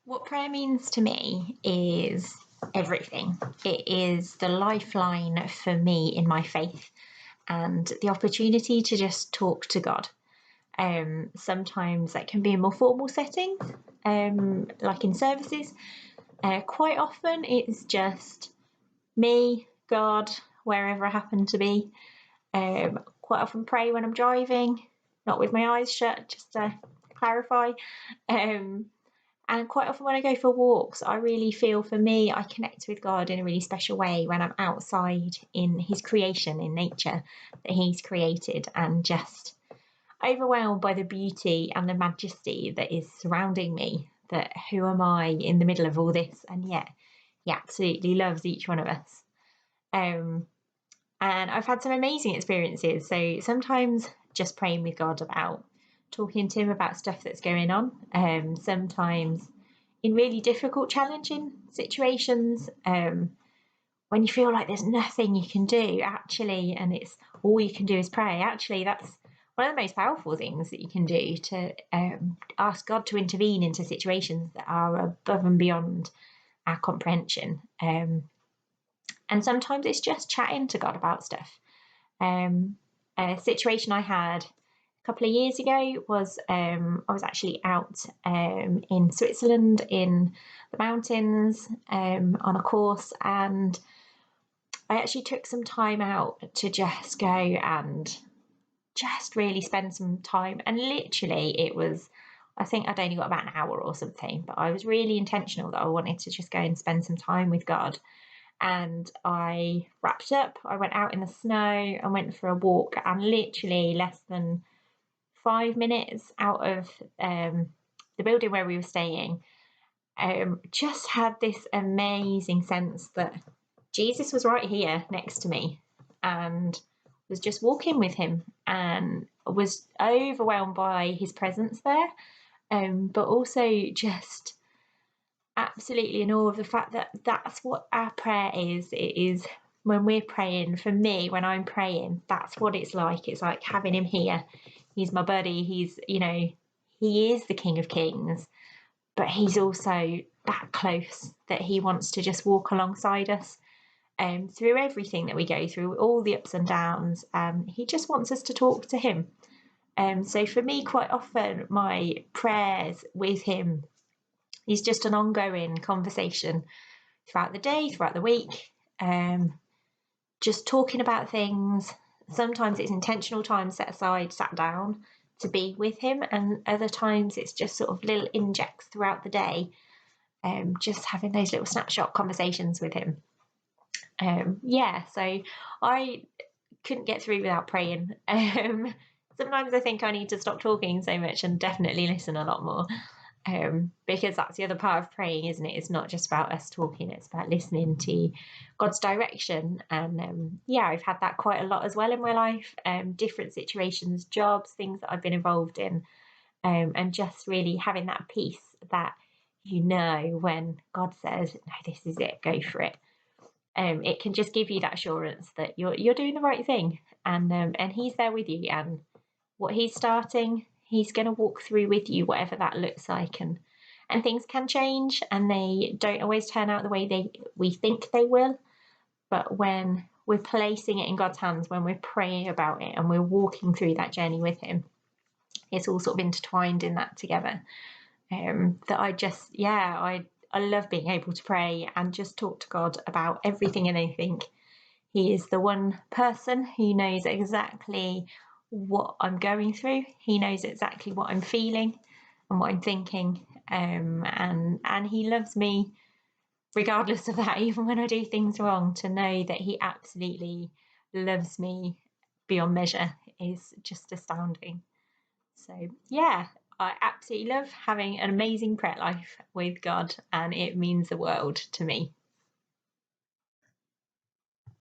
What prayer means to me is everything. It is the lifeline for me in my faith and the opportunity to just talk to God. Sometimes that can be in more formal settings, like in services. Quite often it's just me, God, wherever I happen to be. Quite often pray when I'm driving, not with my eyes shut, just to clarify. Um, and quite often when I go for walks, I really feel, for me, I connect with God in a really special way when I'm outside in his creation, in nature that he's created, and just overwhelmed by the beauty and the majesty that is surrounding me. That who am I in the middle of all this? And yet he absolutely loves each one of us. Um, and I've had some amazing experiences. So sometimes just praying with God about talking to him about stuff that's going on. Sometimes in really difficult, challenging situations, when you feel like there's nothing you can do, actually, and it's all you can do is pray. Actually, that's one of the most powerful things that you can do, to ask God to intervene into situations that are above and beyond our comprehension. And sometimes it's just chatting to God about stuff. A situation I had a couple of years ago was I was actually out in Switzerland in the mountains on a course, and I actually took some time out to just go and just really spend some time. And literally, it was, I think I'd only got about an hour or something, but I was really intentional that I wanted to just go and spend some time with God. And I wrapped up, I went out in the snow and went for a walk, and literally less than 5 minutes out of the building where we were staying, just had this amazing sense that Jesus was right here next to me, and was just walking with him, and was overwhelmed by his presence there, but also just absolutely in awe of the fact that that's what our prayer is. It is, when we're praying, for me, when I'm praying, that's what it's like. It's like having him here. He's my buddy. He's, he is the King of Kings, but he's also that close that he wants to just walk alongside us through everything that we go through, all the ups and downs. He just wants us to talk to him. So for me, quite often, my prayers with him is just an ongoing conversation throughout the day, throughout the week, just talking about things. Sometimes it's intentional time set aside, sat down to be with him, and other times it's just sort of little injects throughout the day, just having those little snapshot conversations with him. So I couldn't get through without praying. Sometimes I think I need to stop talking so much and definitely listen a lot more. Because that's the other part of praying, isn't it? It's not just about us talking, it's about listening to God's direction. And I've had that quite a lot as well in my life, different situations, jobs, things that I've been involved in, and just really having that peace that, when God says, no, this is it, go for it. It can just give you that assurance that you're doing the right thing, and he's there with you, and what he's starting, he's going to walk through with you, whatever that looks like. And things can change, and they don't always turn out the way we think they will. But when we're placing it in God's hands, when we're praying about it and we're walking through that journey with him, it's all sort of intertwined in that together. That I love being able to pray and just talk to God about everything and anything. He is the one person who knows exactly what I'm going through. He knows exactly what I'm feeling and what I'm thinking. And he loves me regardless of that, even when I do things wrong. To know that he absolutely loves me beyond measure is just astounding. So I absolutely love having an amazing prayer life with God, and it means the world to me.